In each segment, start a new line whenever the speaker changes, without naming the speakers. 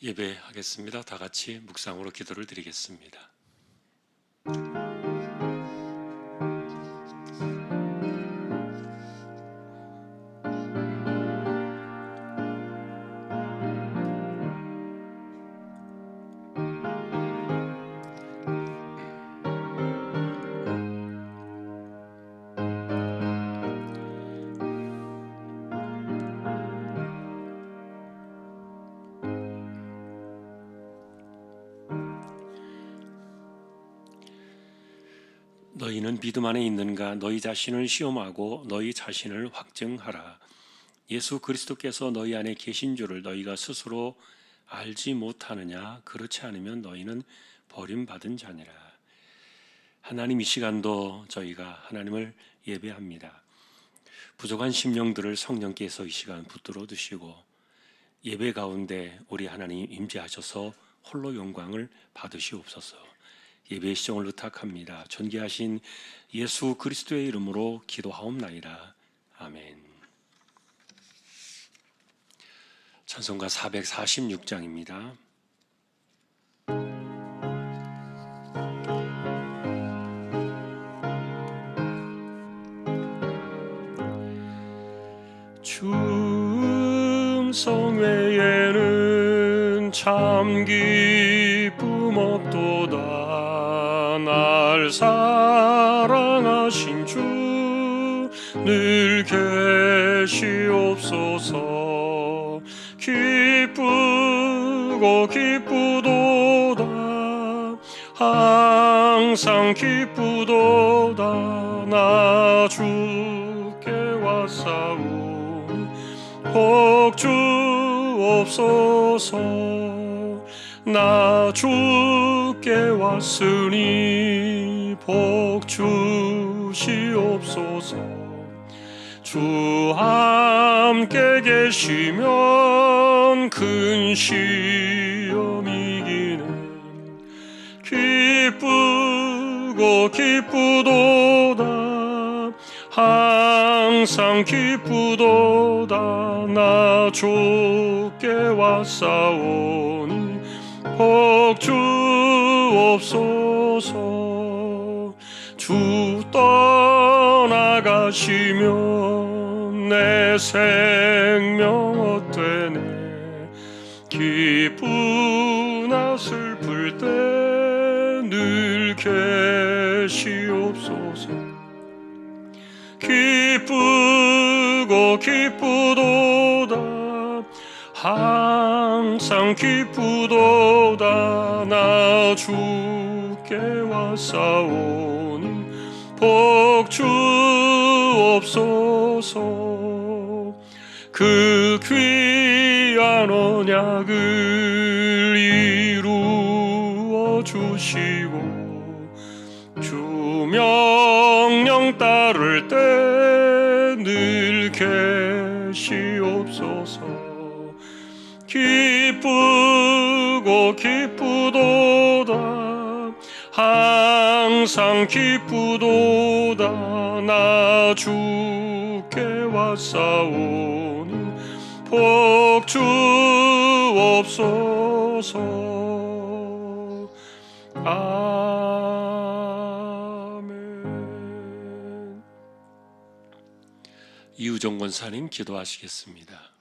예배하겠습니다. 다 같이 묵상으로 기도를 드리겠습니다. 너희는 믿음 안에 있는가? 너희 자신을 시험하고 너희 자신을 확증하라. 예수 그리스도께서 너희 안에 계신 줄을 너희가 스스로 알지 못하느냐? 그렇지 않으면 너희는 버림받은 자니라. 하나님, 이 시간도 저희가 하나님을 예배합니다. 부족한 심령들을 성령께서 이 시간 붙들어 두시고 예배 가운데 우리 하나님 임재하셔서 홀로 영광을 받으시옵소서. 예배의 시정을 의탁합니다. 존귀하신 예수 그리스도의 이름으로 기도하옵나이다. 아멘. 찬송가 446장입니다. 주 음성 외에는 참 기쁨 없도다. 날 사랑하신 주 늘 계시옵소서. 기쁘고 기쁘도다. 항상 기쁘도다. 나 주께 왔사오니 복주옵소서. 나 주께 왔으니 복주시옵소서. 주 함께 계시면 큰 시험 이기네. 기쁘고 기쁘도다. 항상 기쁘도다. 나 주께 왔사오니 복주옵소서. 주 떠나가시면 내 생명 헛되네. 기쁘나 슬플 때 늘 계시옵소서. 기쁘고 기쁘도다. 항상 기쁘도다. 나 주께 왔사오니 복주옵소서. 그 귀한 언약을 이루어 주시고 주 명령 따를 때 늘 계시옵소서. 기쁘고 기쁘도다. 항상 기쁘도다. 나 주께 왔사오니 복주옵소서. 아멘. 이우정 권사님 기도하시겠습니다.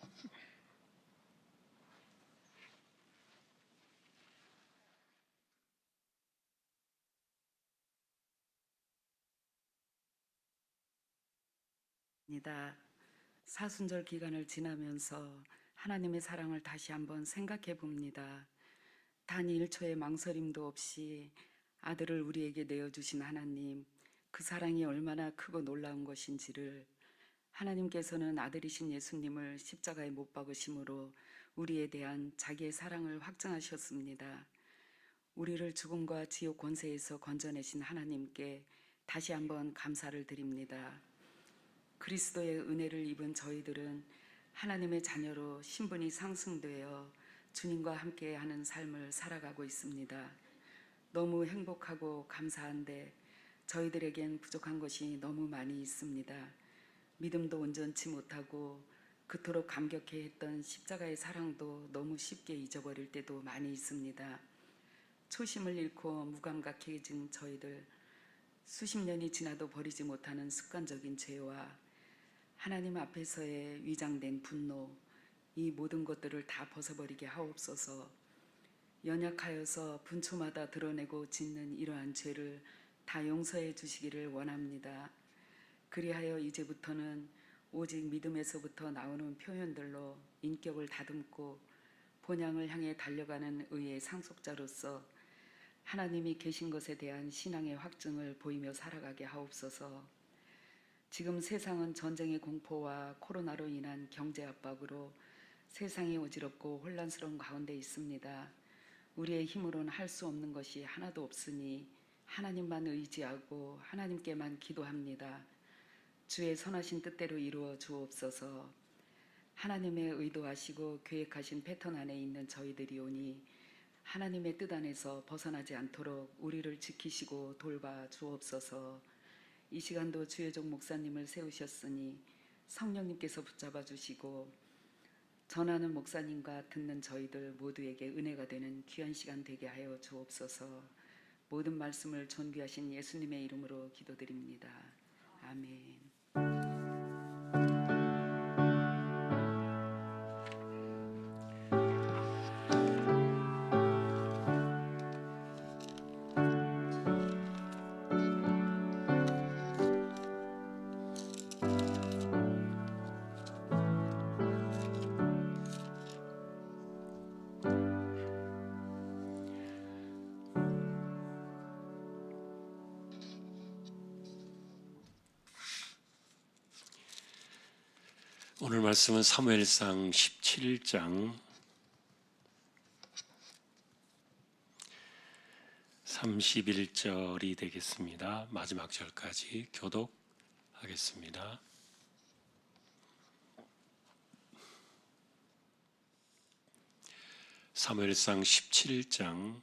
사순절 기간을 지나면서 하나님의 사랑을 다시 한번 생각해 봅니다. 단 1초의 망설임도 없이 아들을 우리에게 내어주신 하나님, 그 사랑이 얼마나 크고 놀라운 것인지를 하나님께서는 아들이신 예수님을 십자가에 못 박으심으로 우리에 대한 자기의 사랑을 확증하셨습니다. 우리를 죽음과 지옥 권세에서 건져내신 하나님께 다시 한번 감사를 드립니다. 그리스도의 은혜를 입은 저희들은 하나님의 자녀로 신분이 상승되어 주님과 함께하는 삶을 살아가고 있습니다. 너무 행복하고 감사한데 저희들에겐 부족한 것이 너무 많이 있습니다. 믿음도 온전치 못하고 그토록 감격해 했던 십자가의 사랑도 너무 쉽게 잊어버릴 때도 많이 있습니다. 초심을 잃고 무감각해진 저희들, 수십 년이 지나도 버리지 못하는 습관적인 죄와 하나님 앞에서의 위장된 분노, 이 모든 것들을 다 벗어버리게 하옵소서. 연약하여서 분초마다 드러내고 짓는 이러한 죄를 다 용서해 주시기를 원합니다. 그리하여 이제부터는 오직 믿음에서부터 나오는 표현들로 인격을 다듬고 본향을 향해 달려가는 의의 상속자로서 하나님이 계신 것에 대한 신앙의 확증을 보이며 살아가게 하옵소서. 지금 세상은 전쟁의 공포와 코로나로 인한 경제 압박으로 세상이 어지럽고 혼란스러운 가운데 있습니다. 우리의 힘으로는 할 수 없는 것이 하나도 없으니 하나님만 의지하고 하나님께만 기도합니다. 주의 선하신 뜻대로 이루어 주옵소서. 하나님의 의도하시고 계획하신 패턴 안에 있는 저희들이 오니 하나님의 뜻 안에서 벗어나지 않도록 우리를 지키시고 돌봐 주옵소서. 이 시간도 주의 종 목사님을 세우셨으니 성령님께서 붙잡아 주시고 전하는 목사님과 듣는 저희들 모두에게 은혜가 되는 귀한 시간 되게 하여 주옵소서. 모든 말씀을 존귀하신 예수님의 이름으로 기도드립니다. 아멘.
오늘 말씀은 사무엘상 17장 31절이 되겠습니다. 마지막 절까지 교독하겠습니다. 사무엘상 17장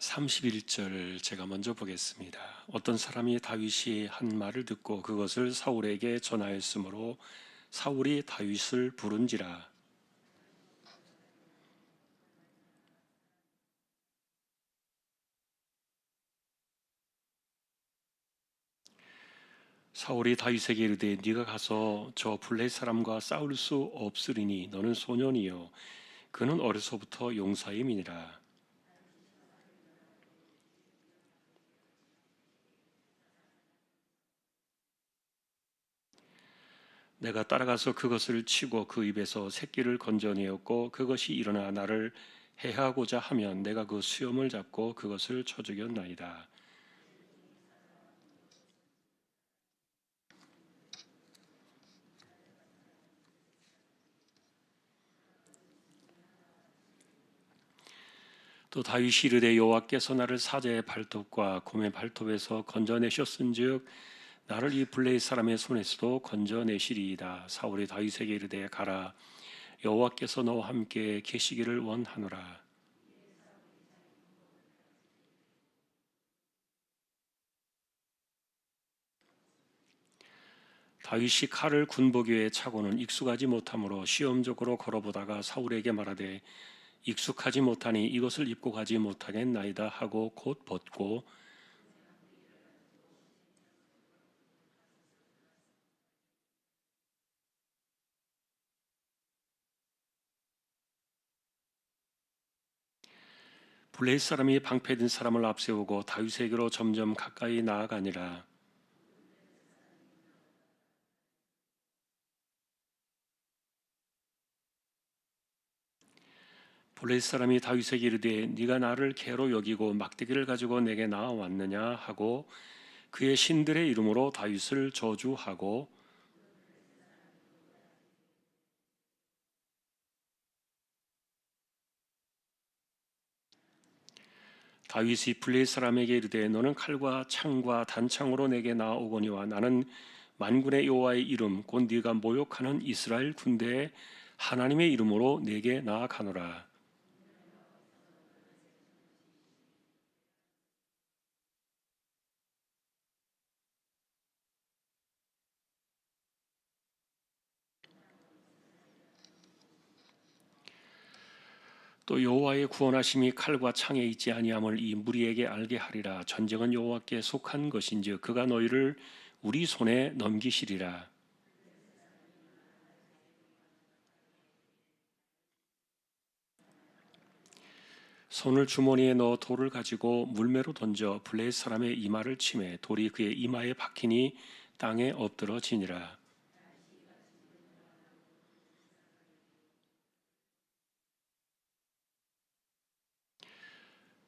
31절 제가 먼저 보겠습니다. 어떤 사람이 다윗이 한 말을 듣고 그것을 사울에게 전하였으므로 사울이 다윗을 부른지라. 사울이 다윗에게 이르되 네가 가서 저 블레 사람과 싸울 수 없으리니 너는 소년이요 그는 어려서부터 용사임이니라. 내가 따라가서 그것을 치고 그 입에서 새끼를 건져내었고 그것이 일어나 나를 해하고자 하면 내가 그 수염을 잡고 그것을 쳐 죽였나이다. 또 다윗이 이르되 여호와께서 나를 사자의 발톱과 곰의 발톱에서 건져내셨은즉 나를 이 블레셋 사람의 손에서도 건져내시리이다. 사울이 다윗에게 이르되 가라 여호와께서 너와 함께 계시기를 원하노라. 다윗이 칼을 군복 위에 차고는 익숙하지 못하므로 시험적으로 걸어보다가 사울에게 말하되 익숙하지 못하니 이것을 입고 가지 못하겠나이다 하고 곧 벗고 블레셋 사람이 방패든 사람을 앞세우고 다윗에게로 점점 가까이 나아가니라. 블레셋 사람이 다윗에게 이르되 네가 나를 개로 여기고 막대기를 가지고 내게 나아왔느냐 하고 그의 신들의 이름으로 다윗을 저주하고 다윗이 블레셋 사람에게 이르되 너는 칼과 창과 단창으로 내게 나아오거니와 나는 만군의 여호와의 이름 곧 네가 모욕하는 이스라엘 군대의 하나님의 이름으로 내게 나아가노라. 또 여호와의 구원하심이 칼과 창에 있지 아니함을 이 무리에게 알게 하리라. 전쟁은 여호와께 속한 것인즉 그가 너희를 우리 손에 넘기시리라. 손을 주머니에 넣어 돌을 가지고 물매로 던져 블레셋 사람의 이마를 치매 돌이 그의 이마에 박히니 땅에 엎드러지니라.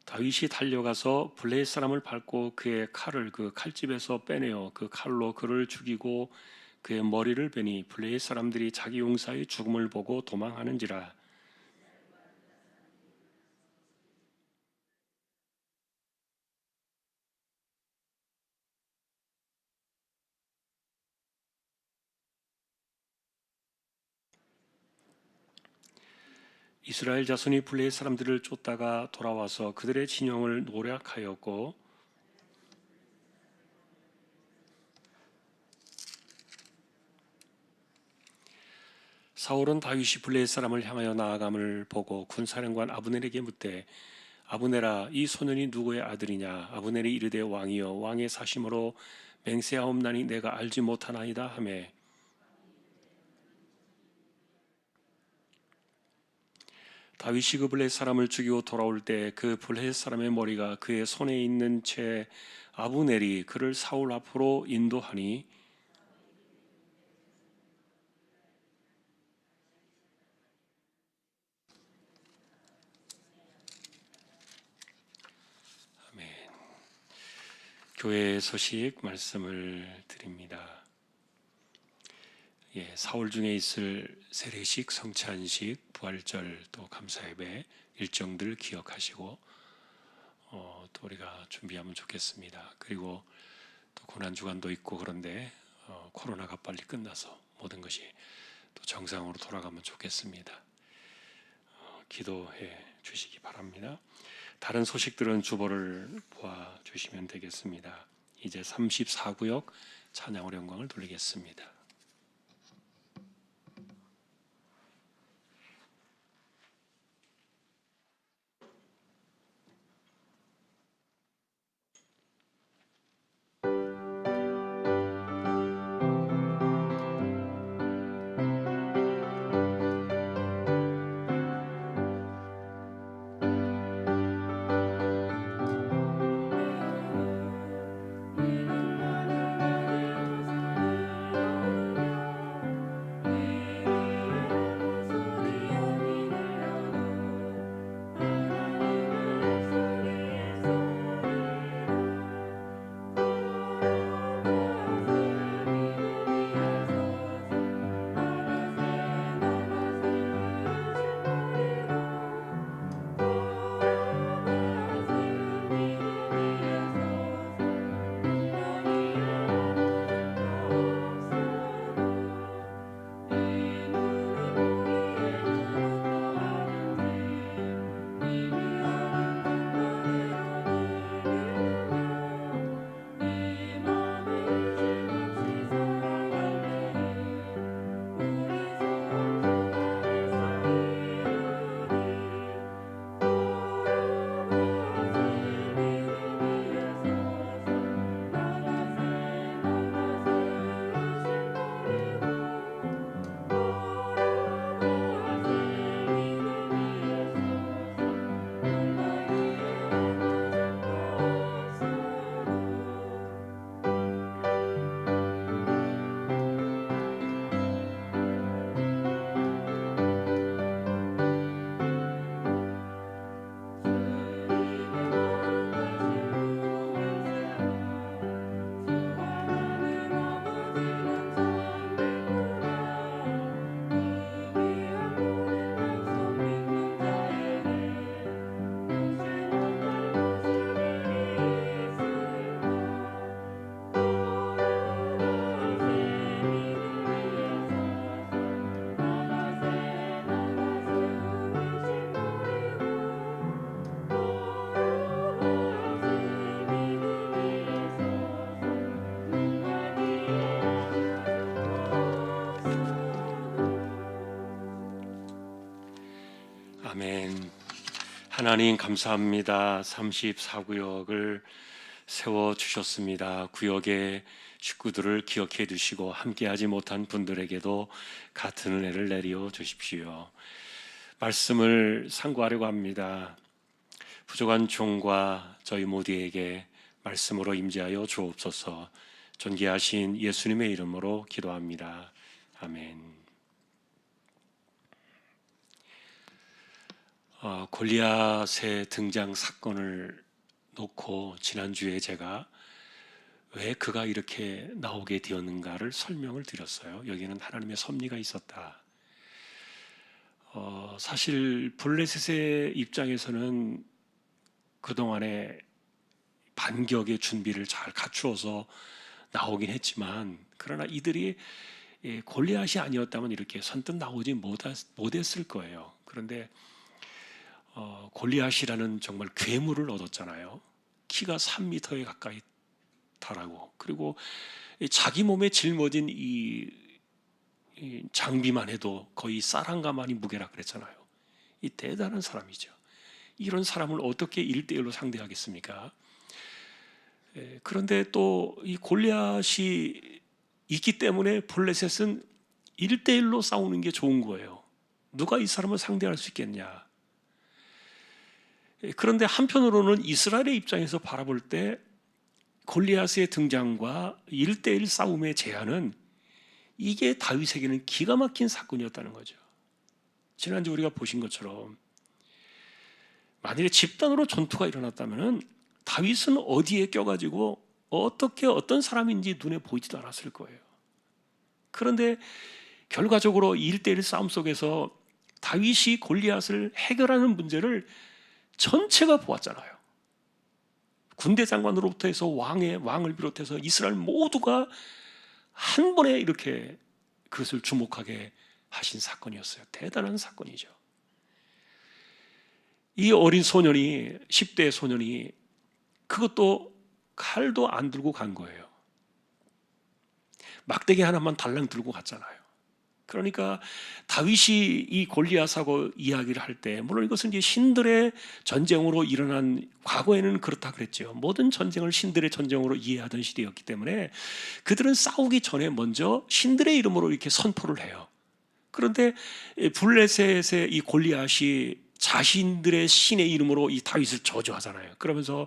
다윗이 달려가서 블레셋 사람을 밟고 그의 칼을 그 칼집에서 빼내어 그 칼로 그를 죽이고 그의 머리를 베니 블레셋 사람들이 자기 용사의 죽음을 보고 도망하는지라. 이스라엘 자손이 블레셋 사람들을 쫓다가 돌아와서 그들의 진영을 노략하였고 사울은 다윗이 블레셋 사람을 향하여 나아감을 보고 군사령관 아브넬에게 묻되 아브넬아 이 소년이 누구의 아들이냐. 아브넬이 이르되 왕이여 왕의 사심으로 맹세하옵나니 내가 알지 못하나이다 하매 다윗이 그 블레셋 사람을 죽이고 돌아올 때 그 블레셋 사람의 머리가 그의 손에 있는 채 아브넬이 그를 사울 앞으로 인도하니 아멘. 교회 소식 말씀을 드립니다. 사월 중에 있을 세례식, 성찬식, 부활절 또 감사예배 일정들 기억하시고 또 우리가 준비하면 좋겠습니다. 그리고 또 고난 주간도 있고 그런데 코로나가 빨리 끝나서 모든 것이 또 정상으로 돌아가면 좋겠습니다. 기도해 주시기 바랍니다. 다른 소식들은 주보를 보아 주시면 되겠습니다. 이제 34구역 찬양으로 영광을 돌리겠습니다. 아멘. 하나님 감사합니다. 34구역을 세워주셨습니다. 구역의 식구들을 기억해 두시고 함께하지 못한 분들에게도 같은 은혜를 내려 주십시오. 말씀을 상고하려고 합니다. 부족한 종과 저희 모두에게 말씀으로 임재하여 주옵소서. 존귀하신 예수님의 이름으로 기도합니다. 아멘. 골리앗의 등장 사건을 놓고 지난주에 제가 왜 그가 이렇게 나오게 되었는가를 설명을 드렸어요. 여기는 하나님의 섭리가 있었다. 사실 블레셋의 입장에서는 그동안에 반격의 준비를 잘 갖추어서 나오긴 했지만, 그러나 이들이 골리앗이 아니었다면 이렇게 선뜻 나오지 못했을 거예요. 그런데 골리앗이라는 정말 괴물을 얻었잖아요. 키가 3m에 가까이 달하고, 그리고 자기 몸에 짊어진 이 장비만 해도 거의 쌀 한 가마니 무게라 그랬잖아요. 이 대단한 사람이죠. 이런 사람을 어떻게 1대1로 상대하겠습니까? 그런데 또 이 골리앗이 있기 때문에 블레셋은 1대1로 싸우는 게 좋은 거예요. 누가 이 사람을 상대할 수 있겠냐? 그런데 한편으로는 이스라엘의 입장에서 바라볼 때 골리앗의 등장과 1대1 싸움의 제안은 이게 다윗에게는 기가 막힌 사건이었다는 거죠. 지난주 우리가 보신 것처럼 만일에 집단으로 전투가 일어났다면 다윗은 어디에 껴가지고 어떻게 어떤 사람인지 눈에 보이지도 않았을 거예요. 그런데 결과적으로 1대1 싸움 속에서 다윗이 골리앗을 해결하는 문제를 전체가 보았잖아요. 군대 장관으로부터 해서 왕을 비롯해서 이스라엘 모두가 한 번에 이렇게 그것을 주목하게 하신 사건이었어요. 대단한 사건이죠. 이 어린 소년이, 10대 소년이 그것도 칼도 안 들고 간 거예요. 막대기 하나만 달랑 들고 갔잖아요. 그러니까 다윗이 이 골리앗하고 이야기를 할 때, 물론 이것은 이제 신들의 전쟁으로 일어난, 과거에는 그렇다 그랬죠. 모든 전쟁을 신들의 전쟁으로 이해하던 시대였기 때문에 그들은 싸우기 전에 먼저 신들의 이름으로 이렇게 선포를 해요. 그런데 블레셋의 이 골리앗이 자신들의 신의 이름으로 이 다윗을 저주하잖아요. 그러면서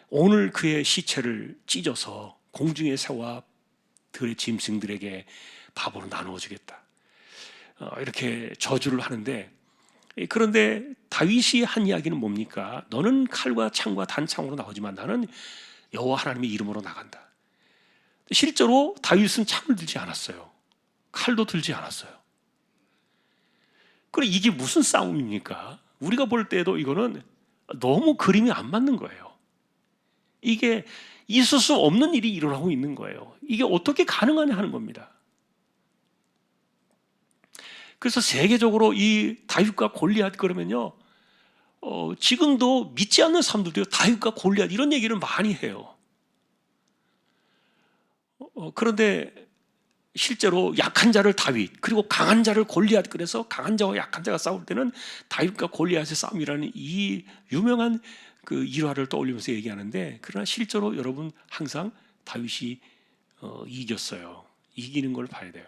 오늘 그의 시체를 찢어서 공중의 새와 들의 짐승들에게 밥으로 나누어 주겠다, 이렇게 저주를 하는데, 그런데 다윗이 한 이야기는 뭡니까? 너는 칼과 창과 단창으로 나오지만 나는 여호와 하나님의 이름으로 나간다. 실제로 다윗은 창을 들지 않았어요. 칼도 들지 않았어요. 그래, 이게 무슨 싸움입니까? 우리가 볼 때도 이거는 너무 그림이 안 맞는 거예요. 이게 있을 수 없는 일이 일어나고 있는 거예요. 이게 어떻게 가능하냐 하는 겁니다. 그래서 세계적으로 이 다윗과 골리앗 그러면요, 지금도 믿지 않는 사람들도 다윗과 골리앗 이런 얘기를 많이 해요. 그런데 실제로 약한 자를 다윗, 그리고 강한 자를 골리앗, 그래서 강한 자와 약한 자가 싸울 때는 다윗과 골리앗의 싸움이라는 이 유명한 그 일화를 떠올리면서 얘기하는데, 그러나 실제로 여러분 항상 다윗이 이겼어요. 이기는 걸 봐야 돼요.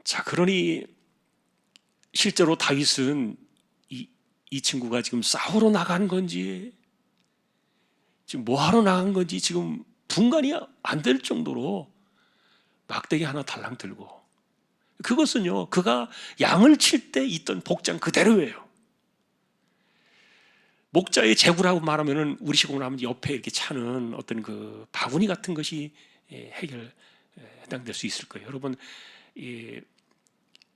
자, 그러니 실제로 다윗은 이 친구가 지금 싸우러 나간 건지 지금 뭐하러 나간 건지 지금 분간이 안 될 정도로 막대기 하나 달랑 들고, 그것은요 그가 양을 칠 때 있던 복장 그대로예요. 목자의 제구라고 말하면은 우리식으로 하면 옆에 이렇게 차는 어떤 그 바구니 같은 것이 해당될 수 있을 거예요. 여러분,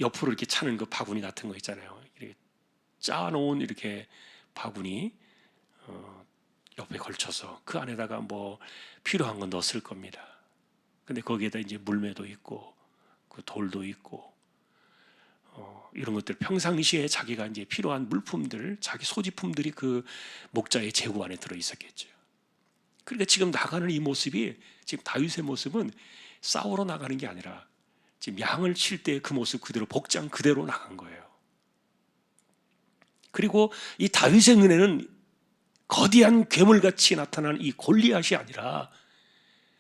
옆으로 이렇게 차는 그 바구니 같은 거 있잖아요. 이렇게 짜놓은 이렇게 바구니 옆에 걸쳐서 그 안에다가 뭐 필요한 건 넣었을 겁니다. 근데 거기에다 이제 물매도 있고 그 돌도 있고 이런 것들, 평상시에 자기가 이제 필요한 물품들, 자기 소지품들이 그 목자의 제구 안에 들어 있었겠죠. 그러니까 지금 나가는 이 모습이, 지금 다윗의 모습은 싸우러 나가는 게 아니라 지금 양을 칠 때 그 모습 그대로, 복장 그대로 나간 거예요. 그리고 이 다윗의 눈에는 거대한 괴물같이 나타난 이 골리앗이 아니라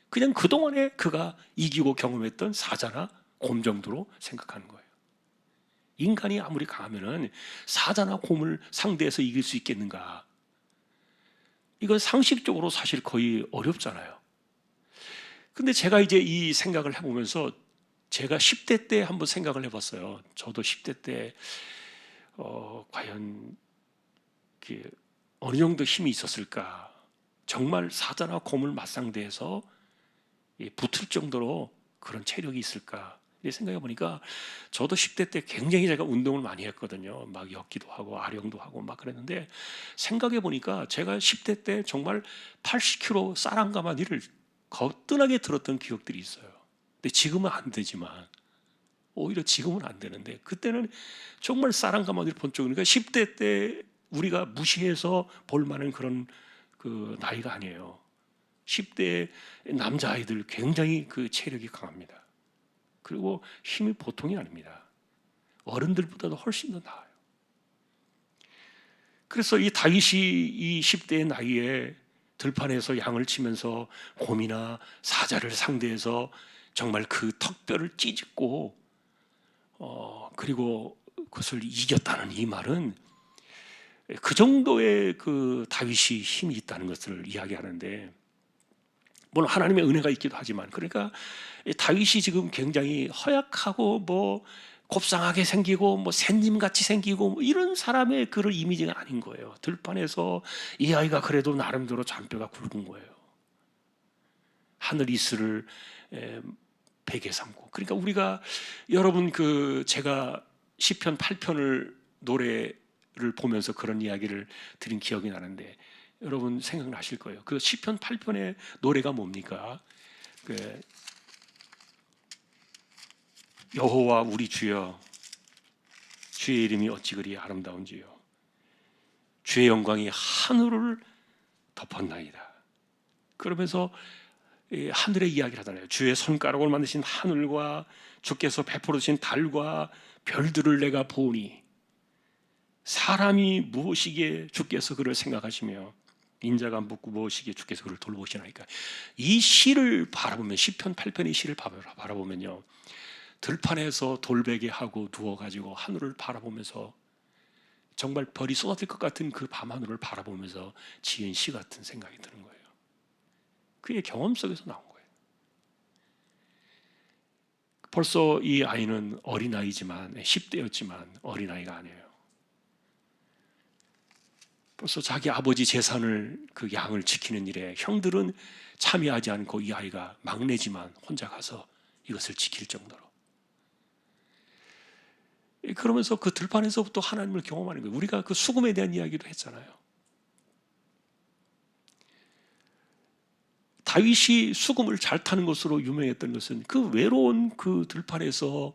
그냥 그동안에 그가 이기고 경험했던 사자나 곰 정도로 생각하는 거예요. 인간이 아무리 강하면은 사자나 곰을 상대해서 이길 수 있겠는가? 이건 상식적으로 사실 거의 어렵잖아요. 근데 제가 이제 이 생각을 해보면서 제가 10대 때 한번 생각을 해봤어요. 저도 10대 때 과연 어느 정도 힘이 있었을까? 정말 사자나 곰을 맞상대해서 붙을 정도로 그런 체력이 있을까? 생각해 보니까 저도 10대 때 굉장히 제가 운동을 많이 했거든요. 막 엮기도 하고 아령도 하고 막 그랬는데 생각해 보니까 제가 10대 때 정말 80kg 쌀한가마니를 거뜬하게 들었던 기억들이 있어요. 근데 지금은 안 되지만 오히려 지금은 안 되는데 그때는 정말 쌀한가마니를 본 쪽이니까 10대 때 우리가 무시해서 볼 만한 그런 그 나이가 아니에요. 10대 남자아이들 굉장히 그 체력이 강합니다. 그리고 힘이 보통이 아닙니다. 어른들보다도 훨씬 더 나아요. 그래서 이 다윗이 이 10대의 나이에 들판에서 양을 치면서 곰이나 사자를 상대해서 정말 그 턱뼈를 찢고 그리고 그것을 이겼다는 이 말은 그 정도의 그 다윗이 힘이 있다는 것을 이야기하는데 물론 하나님의 은혜가 있기도 하지만 그러니까 다윗이 지금 굉장히 허약하고 뭐 곱상하게 생기고 뭐 샌님같이 생기고 뭐 이런 사람의 그런 이미지가 아닌 거예요. 들판에서 이 아이가 그래도 나름대로 잔뼈가 굵은 거예요. 하늘 이슬을 베개 삼고. 그러니까 우리가 여러분 그 제가 시편 8편을 노래를 보면서 그런 이야기를 드린 기억이 나는데 여러분 생각나실 거예요. 그 시편 8편의 노래가 뭡니까? 그 여호와 우리 주여 주의 이름이 어찌 그리 아름다운지요 주의 영광이 하늘을 덮었나이다. 그러면서 하늘의 이야기를 하잖아요. 주의 손가락을 만드신 하늘과 주께서 베풀어 주신 달과 별들을 내가 보니 사람이 무엇이기에 주께서 그를 생각하시며 인자가 묻고 무엇이기에 주께서 그를 돌보시나이까. 이 시를 바라보면 시편 8편의 시를 바라보면요 들판에서 돌베개 하고 누워가지고 하늘을 바라보면서 정말 별이 쏟아질 것 같은 그 밤하늘을 바라보면서 지은 시 같은 생각이 드는 거예요. 그의 경험 속에서 나온 거예요. 벌써 이 아이는 어린아이지만 10대였지만 어린아이가 아니에요. 벌써 자기 아버지 재산을 그 양을 지키는 일에 형들은 참여하지 않고 이 아이가 막내지만 혼자 가서 이것을 지킬 정도로. 그러면서 그 들판에서부터 하나님을 경험하는 거예요. 우리가 그 수금에 대한 이야기도 했잖아요. 다윗이 수금을 잘 타는 것으로 유명했던 것은 그 외로운 그 들판에서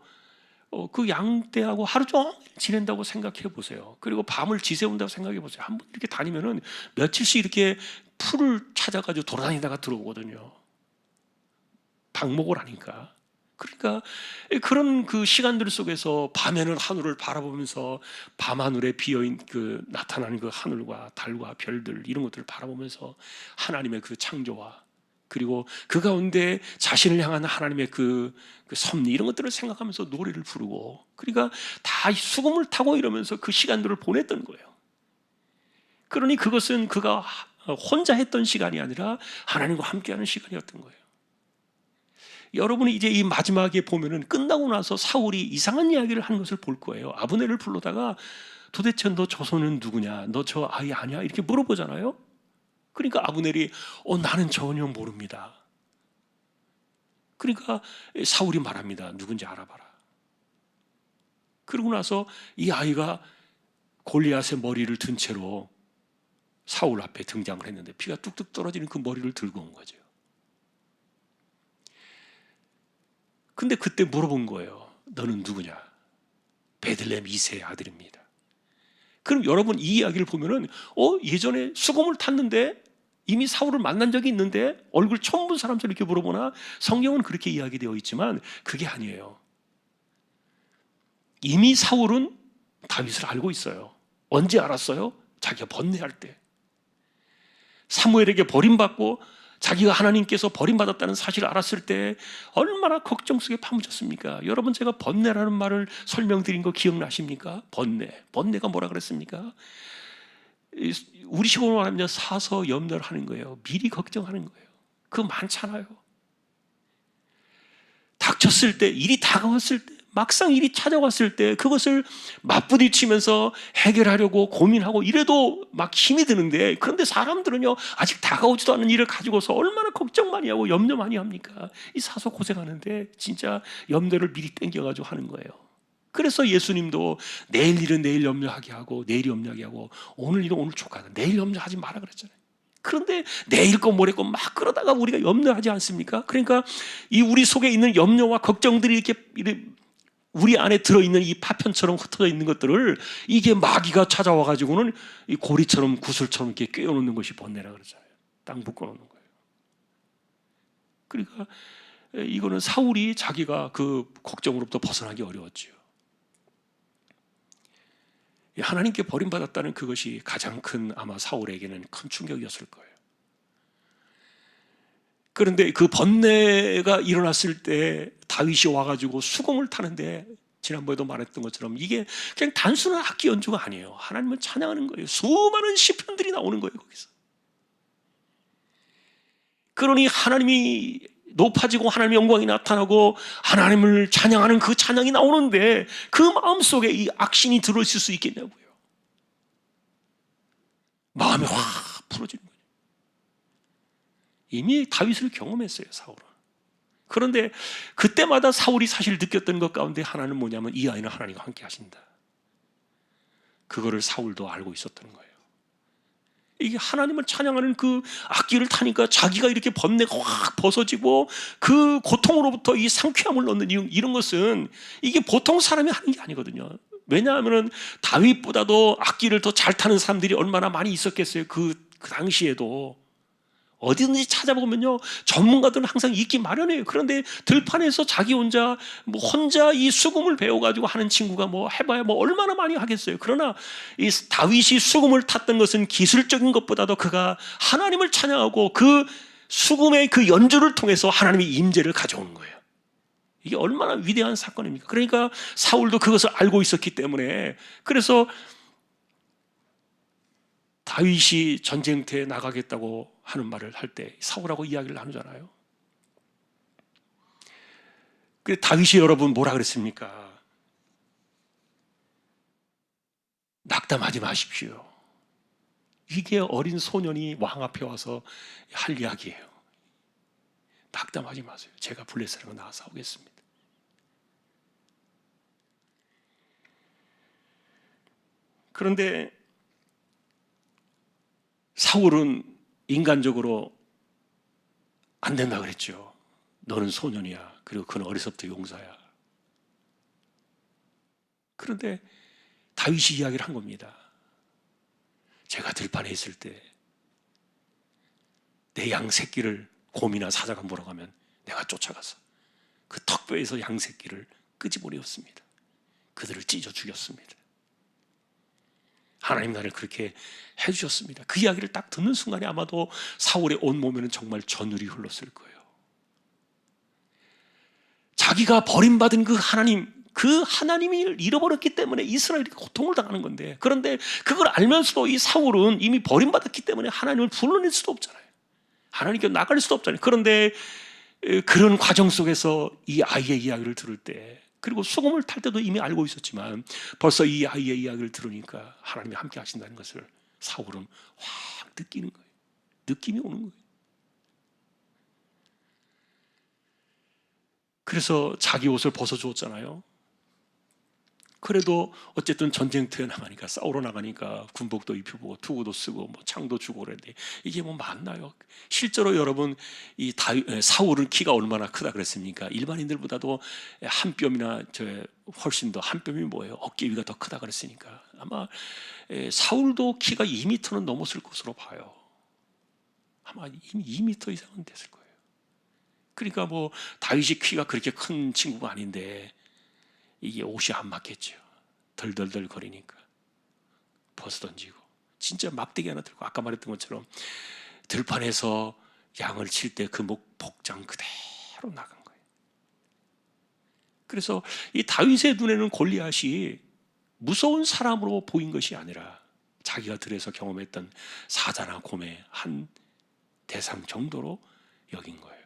그 양떼하고 하루 종일 지낸다고 생각해 보세요. 그리고 밤을 지새운다고 생각해 보세요. 한번 이렇게 다니면은 며칠씩 이렇게 풀을 찾아가지고 돌아다니다가 들어오거든요. 방목을 하니까. 그러니까 그런 그 시간들 속에서 밤에는 하늘을 바라보면서 밤하늘에 비어있는 그 나타나는 그 하늘과 달과 별들 이런 것들을 바라보면서 하나님의 그 창조와 그리고 그 가운데 자신을 향한 하나님의 그 섭리 이런 것들을 생각하면서 노래를 부르고 그러니까 다 수금을 타고 이러면서 그 시간들을 보냈던 거예요. 그러니 그것은 그가 혼자 했던 시간이 아니라 하나님과 함께하는 시간이었던 거예요. 여러분이 이제 이 마지막에 보면은 끝나고 나서 사울이 이상한 이야기를 하는 것을 볼 거예요. 아브넬을 불러다가 도대체 너 저 손은 누구냐? 너 저 아이 아니야? 이렇게 물어보잖아요. 그러니까 아브넬이 나는 전혀 모릅니다. 그러니까 사울이 말합니다. 누군지 알아봐라. 그러고 나서 이 아이가 골리앗의 머리를 든 채로 사울 앞에 등장을 했는데 피가 뚝뚝 떨어지는 그 머리를 들고 온 거죠. 근데 그때 물어본 거예요. 너는 누구냐? 베들레헴 이새의 아들입니다. 그럼 여러분 이 이야기를 보면은 예전에 수금을 탔는데 이미 사울을 만난 적이 있는데 얼굴 처음 본 사람처럼 이렇게 물어보나? 성경은 그렇게 이야기되어 있지만 그게 아니에요. 이미 사울은 다윗을 알고 있어요. 언제 알았어요? 자기가 번뇌할 때. 사무엘에게 버림받고 자기가 하나님께서 버림받았다는 사실을 알았을 때 얼마나 걱정 속에 파묻혔습니까? 여러분, 제가 번뇌라는 말을 설명드린 거 기억나십니까? 번뇌가 뭐라 그랬습니까? 우리 식으로 말하면 사서 염려를 하는 거예요. 미리 걱정하는 거예요. 그거 많잖아요. 닥쳤을 때, 일이 다가왔을 때, 막상 일이 찾아왔을 때 그것을 맞부딪히면서 해결하려고 고민하고 이래도 막 힘이 드는데, 그런데 사람들은요, 아직 다가오지도 않은 일을 가지고서 얼마나 걱정 많이 하고 염려 많이 합니까? 이 사서 고생하는데 진짜 염려를 미리 땡겨가지고 하는 거예요. 그래서 예수님도 내일 일은 내일 염려하게 하고, 내일 염려하게 하고, 오늘 일은 오늘 촉하다, 내일 염려하지 마라 그랬잖아요. 그런데 내일 거 모레 거 막 그러다가 우리가 염려하지 않습니까? 그러니까 이 우리 속에 있는 염려와 걱정들이 이렇게 우리 안에 들어있는 이 파편처럼 흩어져 있는 것들을 이게 마귀가 찾아와 가지고는 이 고리처럼 구슬처럼 이렇게 꿰어놓는 것이 번뇌라 그러잖아요. 땅 묶어놓는 거예요. 그러니까 이거는 사울이 자기가 그 걱정으로부터 벗어나기 어려웠지요. 하나님께 버림받았다는 그것이 가장 큰, 아마 사울에게는 큰 충격이었을 거예요. 그런데 그 번뇌가 일어났을 때 다윗이 와가지고 수금을 타는데, 지난번에도 말했던 것처럼 이게 그냥 단순한 악기 연주가 아니에요. 하나님을 찬양하는 거예요. 수많은 시편들이 나오는 거예요, 거기서. 그러니 하나님이 높아지고 하나님의 영광이 나타나고 하나님을 찬양하는 그 찬양이 나오는데 그 마음속에 이 악신이 들어있을 수 있겠냐고요. 마음이 확 풀어지는 거예요. 이미 다윗을 경험했어요, 사울은. 그런데 그때마다 사울이 사실 느꼈던 것 가운데 하나는 뭐냐면, 이 아이는 하나님과 함께 하신다. 그거를 사울도 알고 있었던 거예요. 이게 하나님을 찬양하는 그 악기를 타니까 자기가 이렇게 번뇌가 확 벗어지고 그 고통으로부터 이 상쾌함을 얻는 이런 것은 이게 보통 사람이 하는 게 아니거든요. 왜냐하면 다윗보다도 악기를 더 잘 타는 사람들이 얼마나 많이 있었겠어요. 그 당시에도. 어디든지 찾아보면요, 전문가들은 항상 있기 마련이에요. 그런데 들판에서 자기 혼자 이 수금을 배워가지고 하는 친구가 해봐야 얼마나 많이 하겠어요. 그러나 이 다윗이 수금을 탔던 것은 기술적인 것보다도 그가 하나님을 찬양하고 그 수금의 그 연주를 통해서 하나님의 임재를 가져오는 거예요. 이게 얼마나 위대한 사건입니까? 그러니까 사울도 그것을 알고 있었기 때문에, 그래서 다윗이 전쟁터에 나가겠다고 하는 말을 할 때 사울하고 이야기를 나누잖아요. 그래서 다윗이, 여러분, 뭐라 그랬습니까? 낙담하지 마십시오. 이게 어린 소년이 왕 앞에 와서 할 이야기예요. 낙담하지 마세요. 제가 블레셋으로 나가서 싸우겠습니다. 그런데 사울은 인간적으로 안 된다 그랬죠. 너는 소년이야. 그리고 그는 어려서부터 용사야. 그런데 다윗이 이야기를 한 겁니다. 제가 들판에 있을 때 내 양 새끼를 곰이나 사자가 몰아가면 내가 쫓아가서 그 턱뼈에서 양 새끼를 끄집어내었습니다. 그들을 찢어 죽였습니다. 하나님 나를 그렇게 해주셨습니다. 그 이야기를 딱 듣는 순간에 아마도 사울의 온 몸에는 정말 전율이 흘렀을 거예요. 자기가 버림받은 그 하나님을 잃어버렸기 때문에 이스라엘이 고통을 당하는 건데, 그런데 그걸 알면서도 이 사울은 이미 버림받았기 때문에 하나님을 불러낼 수도 없잖아요. 하나님께 나갈 수도 없잖아요. 그런데 그런 과정 속에서 이 아이의 이야기를 들을 때, 그리고 수금을 탈 때도 이미 알고 있었지만 벌써 이 아이의 이야기를 들으니까 하나님이 함께 하신다는 것을 사울은 확 느끼는 거예요. 느낌이 오는 거예요. 그래서 자기 옷을 벗어주었잖아요. 그래도 어쨌든 전쟁터에 나가니까, 싸우러 나가니까 군복도 입혀보고 투구도 쓰고 창도 주고 그랬는데 이게 맞나요? 실제로 여러분, 이 사울은 키가 얼마나 크다 그랬습니까? 일반인들보다도 한 뼘이나 훨씬 더, 한 뼘이 뭐예요? 어깨 위가 더 크다 그랬으니까 아마 사울도 키가 2m는 넘었을 것으로 봐요. 아마 이미 2m 이상은 됐을 거예요. 그러니까 다윗이 키가 그렇게 큰 친구가 아닌데 이게 옷이 안 맞겠죠. 덜덜덜 거리니까 벗어 던지고 진짜 막대기 하나 들고 아까 말했던 것처럼 들판에서 양을 칠 때 그 복장 그대로 나간 거예요. 그래서 이 다윗의 눈에는 골리앗이 무서운 사람으로 보인 것이 아니라 자기가 들에서 경험했던 사자나 곰의 한 대상 정도로 여긴 거예요.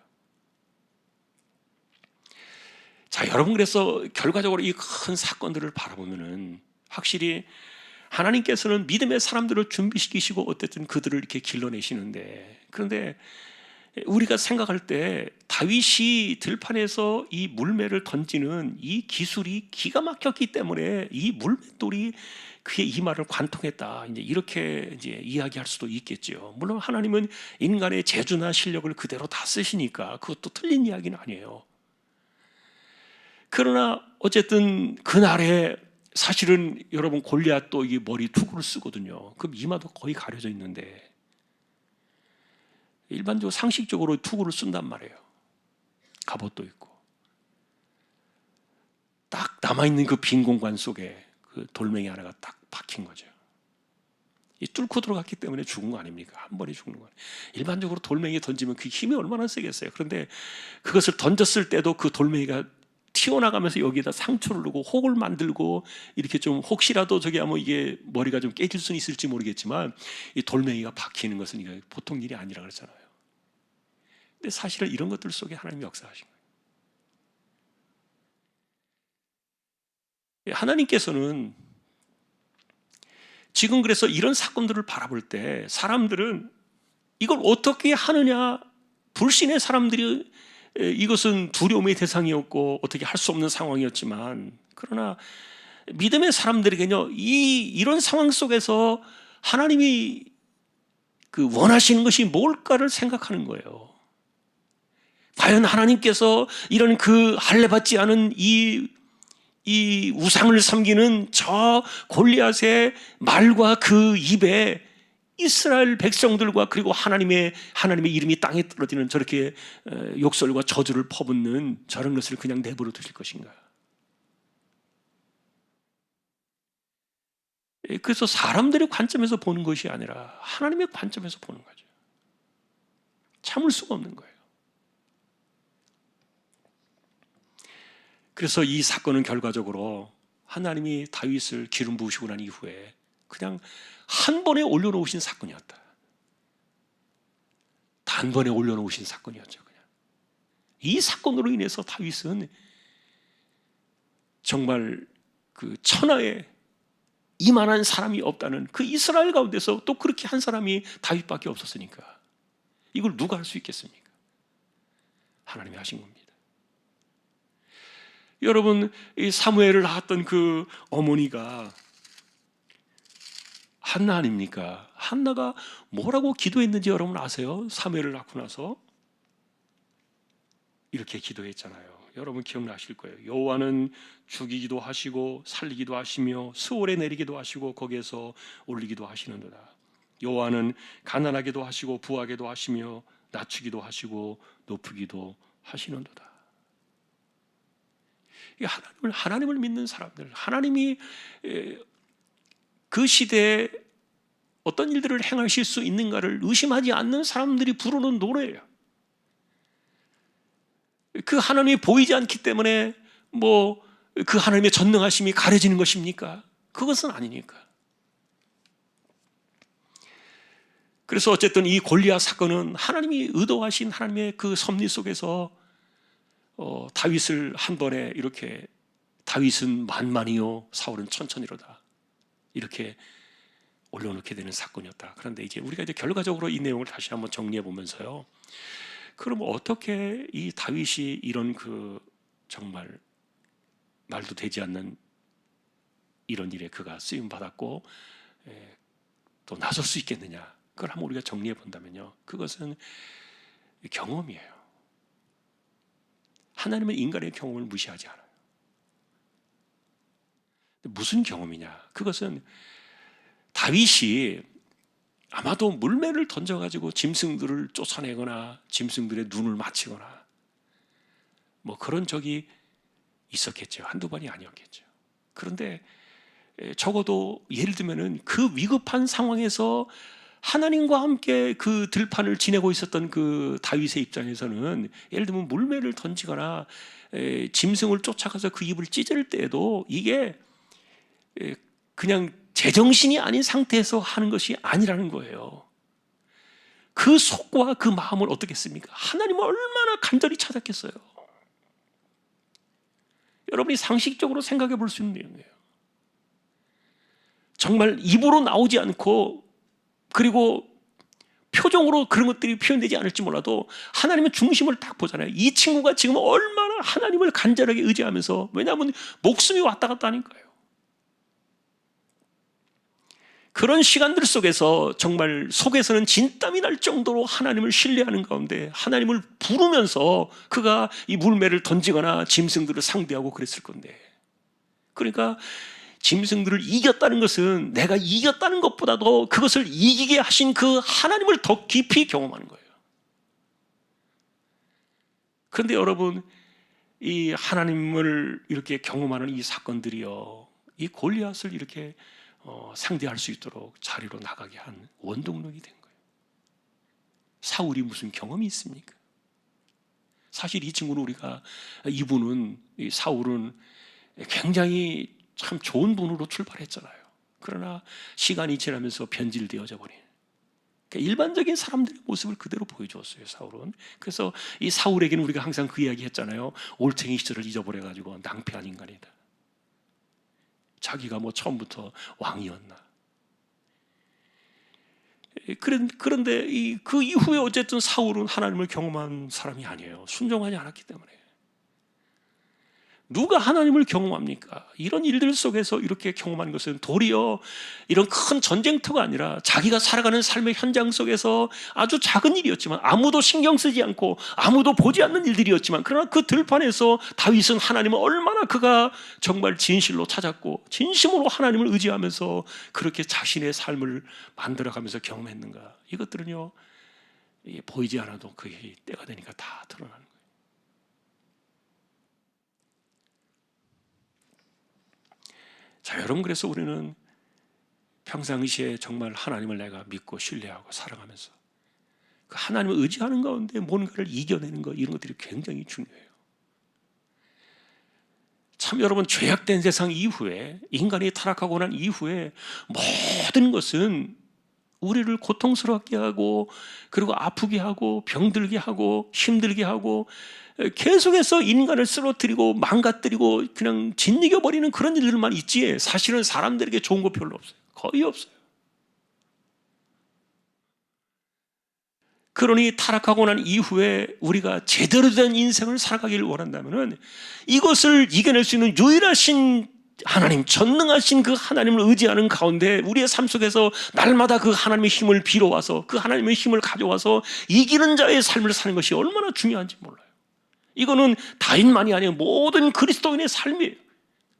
자, 여러분, 그래서 결과적으로 이 큰 사건들을 바라보면은 확실히 하나님께서는 믿음의 사람들을 준비시키시고 어쨌든 그들을 이렇게 길러내시는데, 그런데 우리가 생각할 때 다윗이 들판에서 이 물매를 던지는 이 기술이 기가 막혔기 때문에 이 물맷돌이 그의 이마를 관통했다, 이제 이렇게 이제 이야기할 수도 있겠죠. 물론 하나님은 인간의 재주나 실력을 그대로 다 쓰시니까 그것도 틀린 이야기는 아니에요. 그러나 어쨌든 그날에 사실은 여러분 골리앗도 이 머리 투구를 쓰거든요. 그럼 이마도 거의 가려져 있는데 일반적으로 상식적으로 투구를 쓴단 말이에요. 갑옷도 있고 딱 남아있는 그 빈 공간 속에 그 돌멩이 하나가 딱 박힌 거죠. 이 뚫고 들어갔기 때문에 죽은 거 아닙니까? 한 번에 죽는 거예요. 일반적으로 돌멩이 던지면 그 힘이 얼마나 세겠어요. 그런데 그것을 던졌을 때도 그 돌멩이가 튀어나가면서 여기다 상처를 주고 혹을 만들고 이렇게 좀 혹시라도 저기 하면 이게 머리가 좀 깨질 수는 있을지 모르겠지만 이 돌멩이가 박히는 것은 이게 보통 일이 아니라 그랬잖아요. 근데 사실은 이런 것들 속에 하나님이 역사하신 거예요. 하나님께서는 지금 그래서 이런 사건들을 바라볼 때 사람들은 이걸 어떻게 하느냐, 불신의 사람들이 이것은 두려움의 대상이었고 어떻게 할 수 없는 상황이었지만, 그러나 믿음의 사람들에게는요, 이런 상황 속에서 하나님이 그 원하시는 것이 뭘까를 생각하는 거예요. 과연 하나님께서 이런 그 할례받지 않은 이 우상을 섬기는 저 골리앗의 말과 그 입에 이스라엘 백성들과 그리고 하나님의 이름이 땅에 떨어지는 저렇게 욕설과 저주를 퍼붓는 저런 것을 그냥 내버려 두실 것인가? 그래서 사람들의 관점에서 보는 것이 아니라 하나님의 관점에서 보는 거죠. 참을 수가 없는 거예요. 그래서 이 사건은 결과적으로 하나님이 다윗을 기름 부으시고 난 이후에 그냥 한 번에 올려놓으신 사건이었다. 단번에 올려놓으신 사건이었죠. 그냥. 이 사건으로 인해서 다윗은 정말 그 천하에 이만한 사람이 없다는 그 이스라엘 가운데서 또 그렇게 한 사람이 다윗밖에 없었으니까 이걸 누가 할 수 있겠습니까? 하나님이 하신 겁니다. 여러분, 이 사무엘을 낳았던 그 어머니가 한나 아닙니까? 한나가 뭐라고 기도했는지 여러분 아세요? 사무엘을 낳고 나서 이렇게 기도했잖아요. 여러분 기억나실 거예요. 여호와는 죽이기도 하시고 살리기도 하시며 수월에 내리기도 하시고 거기에서 올리기도 하시는도다. 여호와는 가난하게도 하시고 부하게도 하시며 낮추기도 하시고 높이기도 하시는도다. 하나님을 믿는 사람들, 하나님이 그 시대에 어떤 일들을 행하실 수 있는가를 의심하지 않는 사람들이 부르는 노래예요. 그 하나님이 보이지 않기 때문에 뭐 그 하나님의 전능하심이 가려지는 것입니까? 그것은 아니니까. 그래서 어쨌든 이 골리앗 사건은 하나님이 의도하신 하나님의 그 섭리 속에서 다윗을 한 번에 이렇게 다윗은 만만이요 사울은 천천히로다 이렇게 올려놓게 되는 사건이었다. 그런데 이제 우리가 이제 결과적으로 이 내용을 다시 한번 정리해 보면서요. 그럼 어떻게 이 다윗이 이런 그 정말 말도 되지 않는 이런 일에 그가 쓰임 받았고 또 나설 수 있겠느냐? 그걸 한번 우리가 정리해 본다면요. 그것은 경험이에요. 하나님은 인간의 경험을 무시하지 않아요. 무슨 경험이냐? 그것은 다윗이 아마도 물매를 던져가지고 짐승들을 쫓아내거나 짐승들의 눈을 맞히거나 뭐 그런 적이 있었겠죠. 한두 번이 아니었겠죠. 그런데 적어도 예를 들면은 그 위급한 상황에서 하나님과 함께 그 들판을 지내고 있었던 그 다윗의 입장에서는 예를 들면 물매를 던지거나 짐승을 쫓아가서 그 입을 찢을 때에도 이게 그냥 제정신이 아닌 상태에서 하는 것이 아니라는 거예요. 그 속과 그 마음을 어떻게 했습니까? 하나님을 얼마나 간절히 찾았겠어요. 여러분이 상식적으로 생각해 볼 수 있는 내용이에요. 정말 입으로 나오지 않고 그리고 표정으로 그런 것들이 표현되지 않을지 몰라도 하나님의 중심을 딱 보잖아요. 이 친구가 지금 얼마나 하나님을 간절하게 의지하면서, 왜냐하면 목숨이 왔다 갔다 하니까요. 그런 시간들 속에서 정말 속에서는 진땀이 날 정도로 하나님을 신뢰하는 가운데 하나님을 부르면서 그가 이 물매를 던지거나 짐승들을 상대하고 그랬을 건데, 그러니까 짐승들을 이겼다는 것은 내가 이겼다는 것보다도 그것을 이기게 하신 그 하나님을 더 깊이 경험하는 거예요. 그런데 여러분, 이 하나님을 이렇게 경험하는 이 사건들이요, 이 골리앗을 이렇게 상대할 수 있도록 자리로 나가게 한 원동력이 된 거예요. 사울이 무슨 경험이 있습니까? 사실 이 친구는 이 사울은 굉장히 참 좋은 분으로 출발했잖아요. 그러나 시간이 지나면서 변질되어져 버린, 그러니까 일반적인 사람들의 모습을 그대로 보여주었어요, 사울은. 그래서 이 사울에게는 우리가 항상 그 이야기 했잖아요. 올챙이 시절을 잊어버려가지고 낭패한 인간이다. 자기가 뭐 처음부터 왕이었나. 그런데 그 이후에 어쨌든 사울은 하나님을 경험한 사람이 아니에요. 순종하지 않았기 때문에. 누가 하나님을 경험합니까? 이런 일들 속에서 이렇게 경험하는 것은 도리어 이런 큰 전쟁터가 아니라 자기가 살아가는 삶의 현장 속에서 아주 작은 일이었지만, 아무도 신경 쓰지 않고 아무도 보지 않는 일들이었지만, 그러나 그 들판에서 다윗은 하나님을 얼마나 그가 정말 진실로 찾았고 진심으로 하나님을 의지하면서 그렇게 자신의 삶을 만들어가면서 경험했는가. 이것들은요, 보이지 않아도 그 때가 되니까 다 드러나는 거예요. 자, 여러분, 그래서 우리는 평상시에 정말 하나님을 내가 믿고 신뢰하고 사랑하면서 그 하나님을 의지하는 가운데 뭔가를 이겨내는 것, 이런 것들이 굉장히 중요해요. 참 여러분, 죄악된 세상 이후에, 인간이 타락하고 난 이후에 모든 것은 우리를 고통스럽게 하고 그리고 아프게 하고 병들게 하고 힘들게 하고 계속해서 인간을 쓰러뜨리고 망가뜨리고 그냥 짓이겨버리는 그런 일들만 있지, 사실은 사람들에게 좋은 거 별로 없어요. 거의 없어요. 그러니 타락하고 난 이후에 우리가 제대로 된 인생을 살아가기를 원한다면 이것을 이겨낼 수 있는 유일하신 하나님, 전능하신 그 하나님을 의지하는 가운데 우리의 삶 속에서 날마다 그 하나님의 힘을 빌어와서 그 하나님의 힘을 가져와서 이기는 자의 삶을 사는 것이 얼마나 중요한지 몰라요. 이거는 다윗만이 아니에요. 모든 그리스도인의 삶이에요.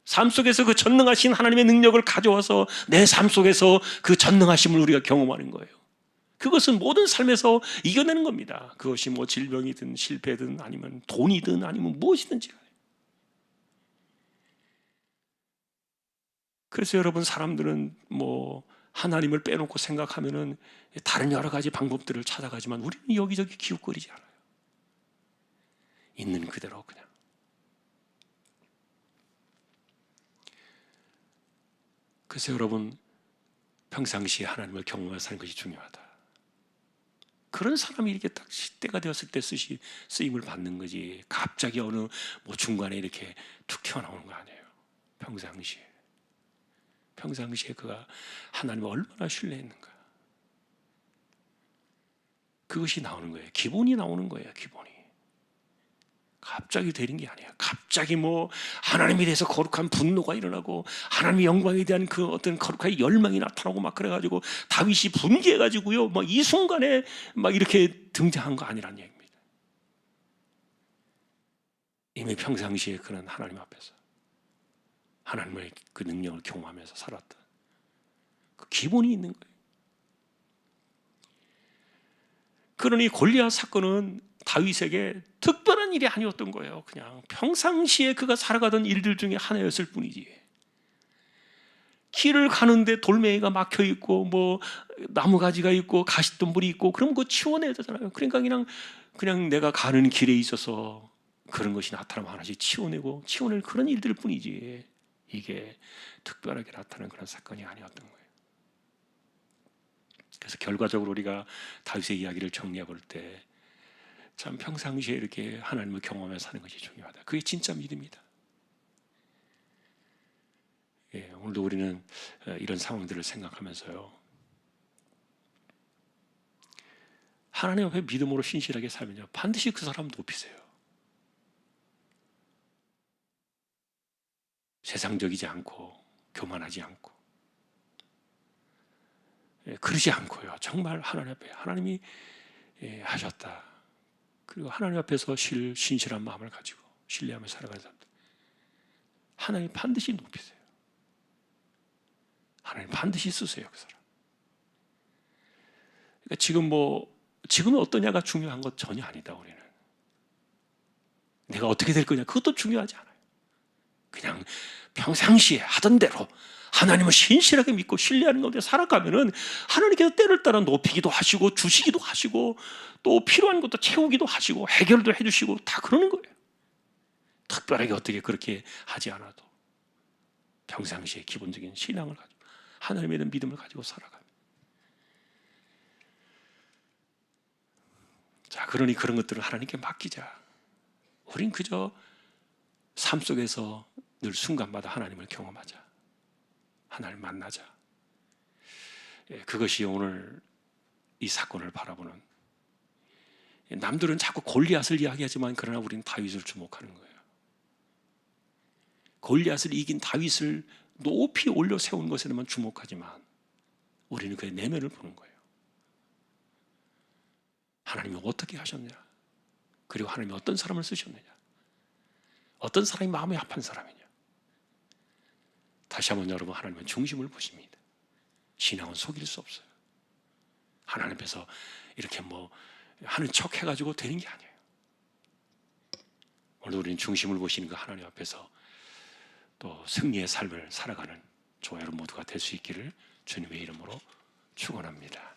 삶 속에서 그 전능하신 하나님의 능력을 가져와서 내 삶 속에서 그 전능하심을 우리가 경험하는 거예요. 그것은 모든 삶에서 이겨내는 겁니다. 그것이 뭐 질병이든 실패든 아니면 돈이든 아니면 무엇이든지. 그래서 여러분, 사람들은 뭐 하나님을 빼놓고 생각하면은 다른 여러 가지 방법들을 찾아가지만 우리는 여기저기 기웃거리지 않아요. 있는 그대로 그냥. 그래서 여러분, 평상시에 하나님을 경험하며 사는 것이 중요하다. 그런 사람이 이렇게 딱 때가 되었을 때 쓰임을 받는 거지, 갑자기 어느 뭐 중간에 이렇게 툭 튀어나오는 거 아니에요. 평상시에 그가 하나님을 얼마나 신뢰했는가, 그것이 나오는 거예요. 기본이 나오는 거예요. 기본이 갑자기 되는 게 아니에요. 갑자기 뭐 하나님에 대해서 거룩한 분노가 일어나고 하나님의 영광에 대한 그 어떤 거룩한 열망이 나타나고 막 그래가지고 다윗이 분개해가지고요, 막 이 순간에 막 이렇게 등장한 거 아니란 얘기입니다. 이미 평상시에 그는 하나님 앞에서 하나님의 그 능력을 경험하면서 살았던 그 기본이 있는 거예요. 그러니 골리앗 사건은 다윗에게 특별한 일이 아니었던 거예요. 그냥 평상시에 그가 살아가던 일들 중에 하나였을 뿐이지, 길을 가는데 돌멩이가 막혀 있고 뭐 나무가지가 있고 가시덤불이 있고 그럼 그거 치워내야 되잖아요. 그러니까 그냥 내가 가는 길에 있어서 그런 것이 나타나면 하나씩 치워낼 그런 일들 뿐이지, 이게 특별하게 나타나는 그런 사건이 아니었던 거예요. 그래서 결과적으로 우리가 다윗의 이야기를 정리해 볼 때 참 평상시에 이렇게 하나님을 경험하며 사는 것이 중요하다. 그게 진짜 믿음이다. 예, 오늘도 우리는 이런 상황들을 생각하면서요, 하나님 앞에 믿음으로 신실하게 살면요, 반드시 그 사람 높이세요. 세상적이지 않고 교만하지 않고, 예, 그러지 않고요, 정말 하나님 앞에 하나님이 하셨다, 그리고 하나님 앞에서 신실한 마음을 가지고 신뢰하며 살아가는 사람들, 하나님 반드시 높이세요. 하나님 반드시 쓰세요, 그 사람. 그러니까 지금은 어떠냐가 중요한 것 전혀 아니다. 우리는 내가 어떻게 될 거냐 그것도 중요하지 않아요. 그냥 평상시에 하던 대로 하나님을 신실하게 믿고 신뢰하는 가운데 살아가면은 하나님께서 때를 따라 높이기도 하시고 주시기도 하시고 또 필요한 것도 채우기도 하시고 해결도 해주시고 다 그러는 거예요. 특별하게 어떻게 그렇게 하지 않아도 평상시에 기본적인 신앙을 가지고 하나님에 대한 믿음을 가지고 살아가요. 자, 그러니 그런 것들을 하나님께 맡기자. 우린 그저 삶 속에서 늘 순간마다 하나님을 경험하자. 하나님을 만나자. 그것이 오늘 이 사건을 바라보는, 남들은 자꾸 골리앗을 이야기하지만 그러나 우리는 다윗을 주목하는 거예요. 골리앗을 이긴 다윗을 높이 올려 세운 것에만 주목하지만 우리는 그의 내면을 보는 거예요. 하나님이 어떻게 하셨냐, 그리고 하나님이 어떤 사람을 쓰셨느냐, 어떤 사람이 마음이 아픈 사람이냐. 다시 한번 여러분, 하나님은 중심을 보십니다. 신앙은 속일 수 없어요. 하나님 앞에서 이렇게 뭐 하는 척 해가지고 되는 게 아니에요. 오늘 우리는 중심을 보시는 그 하나님 앞에서 또 승리의 삶을 살아가는 저와 여러분 모두가 될 수 있기를 주님의 이름으로 축원합니다.